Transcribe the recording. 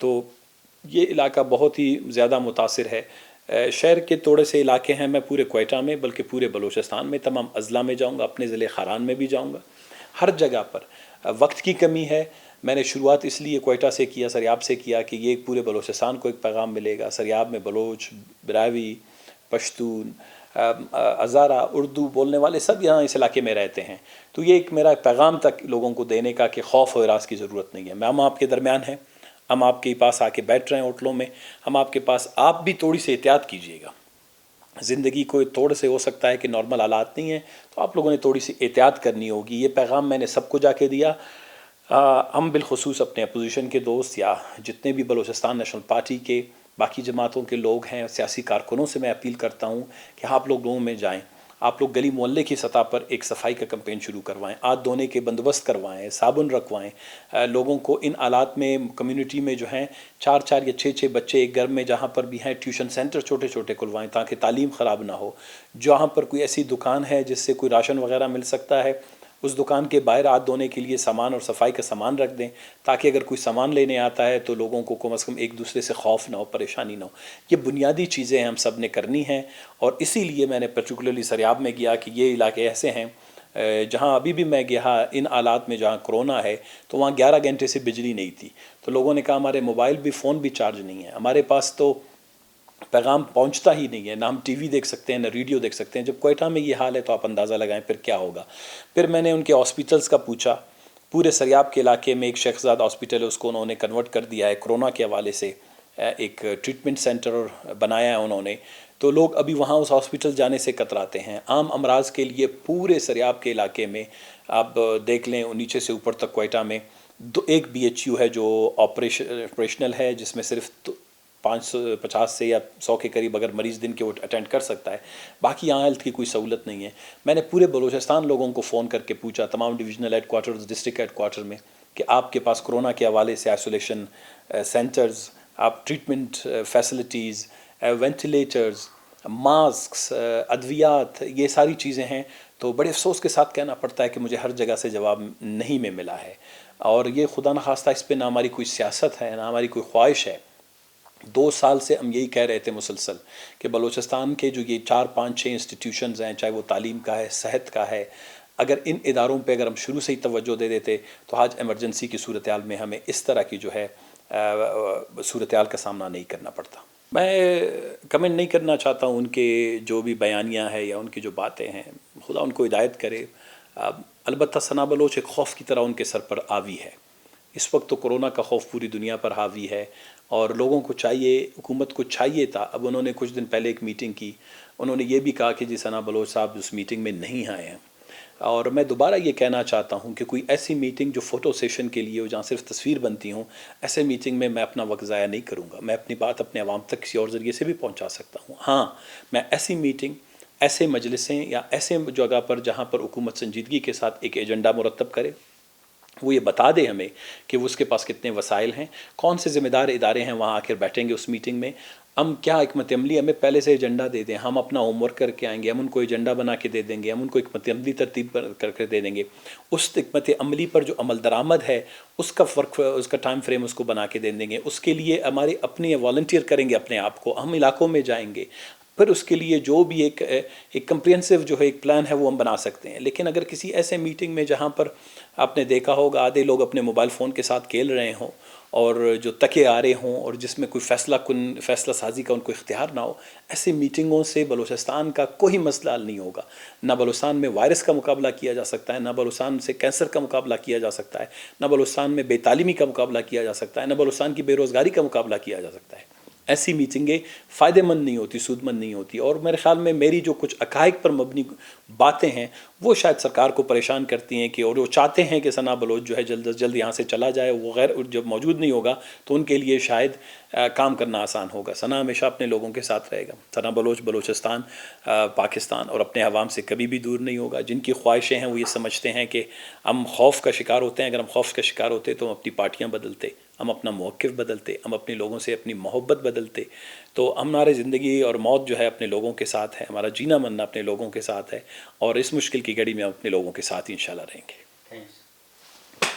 تو یہ علاقہ بہت ہی زیادہ متاثر ہے۔ شہر کے تھوڑے سے علاقے ہیں، میں پورے کوئٹہ میں بلکہ پورے بلوچستان میں تمام اضلاع میں جاؤں گا، اپنے ضلع خاران میں بھی جاؤں گا، ہر جگہ پر۔ وقت کی کمی ہے، میں نے شروعات اس لیے کوئٹہ سے کیا، سریاب سے کیا کہ یہ پورے بلوچستان کو ایک پیغام ملے گا۔ سریاب میں بلوچ، براوی، پشتون، ہزارہ، اردو بولنے والے سب یہاں اس علاقے میں رہتے ہیں، تو یہ ایک میرا پیغام تک لوگوں کو دینے کا کہ خوف و ہراس کی ضرورت نہیں ہے۔ ہم آپ کے درمیان ہیں، ہم آپ کے پاس آ کے بیٹھ رہے ہیں ہوٹلوں میں، ہم آپ کے پاس، آپ بھی تھوڑی سی احتیاط کیجیے گا۔ زندگی کو تھوڑے سے ہو سکتا ہے کہ نارمل حالات نہیں ہیں، تو آپ لوگوں نے تھوڑی سی احتیاط کرنی ہوگی۔ یہ پیغام میں نے سب کو جا کے دیا۔ ہم بالخصوص اپنے اپوزیشن کے دوست یا جتنے بھی بلوچستان نیشنل پارٹی کے باقی جماعتوں کے لوگ ہیں، سیاسی کارکنوں سے میں اپیل کرتا ہوں کہ آپ لوگ لوگوں میں جائیں، آپ لوگ گلی محلے کی سطح پر ایک صفائی کا کمپین شروع کروائیں، ہاتھ دھونے کے بندوبست کروائیں، صابن رکھوائیں، لوگوں کو ان حالات میں کمیونٹی میں جو ہیں 4 یا 6 بچے ایک گھر میں جہاں پر بھی ہیں، ٹیوشن سینٹر چھوٹے چھوٹے کھلوائیں تاکہ تعلیم خراب نہ ہو۔ جہاں پر کوئی ایسی دکان ہے جس سے کوئی راشن وغیرہ مل سکتا ہے، اس دکان کے باہر ہاتھ دھونے کے لیے سامان اور صفائی کا سامان رکھ دیں، تاکہ اگر کوئی سامان لینے آتا ہے تو لوگوں کو کم از کم ایک دوسرے سے خوف نہ ہو، پریشانی نہ ہو۔ یہ بنیادی چیزیں ہم سب نے کرنی ہیں، اور اسی لیے میں نے پرٹیکولرلی سریاب میں گیا کہ یہ علاقے ایسے ہیں جہاں ابھی بھی میں گیا ان حالات میں جہاں کرونا ہے، تو وہاں 11 گھنٹے سے بجلی نہیں تھی، تو لوگوں نے کہا ہمارے موبائل بھی، فون بھی چارج نہیں ہے، ہمارے پاس تو پیغام پہنچتا ہی نہیں ہے، نہ ہم ٹی وی دیکھ سکتے ہیں، نہ ریڈیو دیکھ سکتے ہیں۔ جب کوئٹہ میں یہ حال ہے تو آپ اندازہ لگائیں پھر کیا ہوگا۔ پھر میں نے ان کے ہاسپیٹلز کا پوچھا، پورے سریاب کے علاقے میں ایک شیخ زاد ہاسپیٹل ہے، اس کو انہوں نے کنورٹ کر دیا ہے کرونا کے حوالے سے، ایک ٹریٹمنٹ سینٹر بنایا ہے انہوں نے، تو لوگ ابھی وہاں اس ہاسپیٹل جانے سے کتراتے ہیں۔ عام امراض کے لیے پورے سریاب کے علاقے میں آپ دیکھ لیں، نیچے سے اوپر تک کوئٹہ میں ایک BHU ہے جو آپریشنل ہے، جس میں صرف 550 سے یا 100 کے قریب اگر مریض دن کے وہ اٹینڈ کر سکتا ہے، باقی یہاں ہیلتھ کی کوئی سہولت نہیں ہے۔ میں نے پورے بلوچستان لوگوں کو فون کر کے پوچھا، تمام divisional headquarters, district headquarter میں، کہ آپ کے پاس کرونا کے حوالے سے آئسولیشن سینٹرز، آپ ٹریٹمنٹ فیسلٹیز، وینٹیلیٹرز، ماسکس، ادویات، یہ ساری چیزیں ہیں؟ تو بڑے افسوس کے ساتھ کہنا پڑتا ہے کہ مجھے ہر جگہ سے جواب نہیں میں ملا ہے، اور یہ خدا نخواستہ اس پہ نہ ہماری کوئی سیاست ہے، نہ ہماری کوئی خواہش ہے۔ 2 سال سے ہم یہی کہہ رہے تھے مسلسل کہ بلوچستان کے جو یہ 4 5 6 انسٹیٹیوشنز ہیں، چاہے وہ تعلیم کا ہے، صحت کا ہے، اگر ان اداروں پہ اگر ہم شروع سے ہی توجہ دے دیتے تو آج ایمرجنسی کی صورتحال میں ہمیں اس طرح کی جو ہے صورتحال کا سامنا نہیں کرنا پڑتا۔ میں کمنٹ نہیں کرنا چاہتا ہوں ان کے جو بھی بیانیہ ہے یا ان کی جو باتیں ہیں، خدا ان کو ہدایت کرے۔ البتہ ثنا بلوچ ایک خوف کی طرح ان کے سر پر حاوی ہے۔ اس وقت تو کرونا کا خوف پوری دنیا پر حاوی ہے، اور لوگوں کو چاہیے، حکومت کو چاہیے تھا، اب انہوں نے کچھ دن پہلے ایک میٹنگ کی، انہوں نے یہ بھی کہا کہ جی ثنا بلوچ صاحب اس میٹنگ میں نہیں آئے ہیں، اور میں دوبارہ یہ کہنا چاہتا ہوں کہ کوئی ایسی میٹنگ جو فوٹو سیشن کے لیے ہو، جہاں صرف تصویر بنتی ہوں، ایسے میٹنگ میں اپنا وقت ضائع نہیں کروں گا۔ میں اپنی بات اپنے عوام تک کسی اور ذریعے سے بھی پہنچا سکتا ہوں۔ ہاں، میں ایسی میٹنگ، ایسے مجلسیں یا ایسے جگہ پر جہاں پر حکومت سنجیدگی کے ساتھ ایک ایجنڈا مرتب کرے، وہ یہ بتا دے ہمیں کہ وہ اس کے پاس کتنے وسائل ہیں، کون سے ذمہ دار ادارے ہیں وہاں آ کر بیٹھیں گے اس میٹنگ میں، ہم کیا حکمت عملی ہمیں پہلے سے ایجنڈا دے دیں، ہم اپنا ہوم ورک کر کے آئیں گے، ہم ان کو ایجنڈا بنا کے دے دیں گے، ہم ان کو حکمت عملی ترتیب کر کے دے دیں گے، اس حکمت عملی پر جو عمل درآمد ہے اس کا فرق، اس کا ٹائم فریم اس کو بنا کے دے دیں گے، اس کے لیے ہمارے اپنے والنٹیئر کریں گے اپنے آپ کو، ہم علاقوں میں جائیں گے، پھر اس کے لیے جو بھی ایک کمپریہنسو جو ہے ایک پلان ہے وہ ہم بنا سکتے ہیں۔ لیکن اگر کسی ایسے میٹنگ میں جہاں پر آپ نے دیکھا ہوگا آدھے لوگ اپنے موبائل فون کے ساتھ کھیل رہے ہوں اور جو تکے آ رہے ہوں اور جس میں کوئی فیصلہ سازی کا ان کو اختیار نہ ہو، ایسی میٹنگوں سے بلوچستان کا کوئی مسئلہ حل نہیں ہوگا۔ نہ بلوچستان میں وائرس کا مقابلہ کیا جا سکتا ہے، نہ بلوچستان سے کینسر کا مقابلہ کیا جا سکتا ہے، نہ بلوچستان میں بے تعلیمی کا مقابلہ کیا جا سکتا ہے، نہ بلوچستان کی بے روزگاری کا مقابلہ کیا جا سکتا ہے۔ ایسی میٹنگیں فائدہ مند نہیں ہوتی، سود مند نہیں ہوتی، اور میرے خیال میں میری جو کچھ حقائق پر مبنی باتیں ہیں وہ شاید سرکار کو پریشان کرتی ہیں، کہ اور وہ چاہتے ہیں کہ ثنا بلوچ جو ہے جلد از جلد یہاں سے چلا جائے، وہ جب موجود نہیں ہوگا تو ان کے لیے شاید کام کرنا آسان ہوگا۔ ثنا ہمیشہ اپنے لوگوں کے ساتھ رہے گا، ثنا بلوچ بلوچستان، پاکستان اور اپنے عوام سے کبھی بھی دور نہیں ہوگا۔ جن کی خواہشیں ہیں وہ یہ سمجھتے ہیں کہ ہم خوف کا شکار ہوتے ہیں، اگر ہم خوف کا شکار ہوتے تو ہم اپنی پارٹیاں بدلتے، ہم اپنا موقف بدلتے، ہم اپنے لوگوں سے اپنی محبت بدلتے، تو ہماری زندگی اور موت جو ہے اپنے لوگوں کے ساتھ ہے، ہمارا جینا مرنا اپنے لوگوں کے ساتھ ہے، اور اس مشکل کی گھڑی میں ہم اپنے لوگوں کے ساتھ ہی انشاءاللہ رہیں گے۔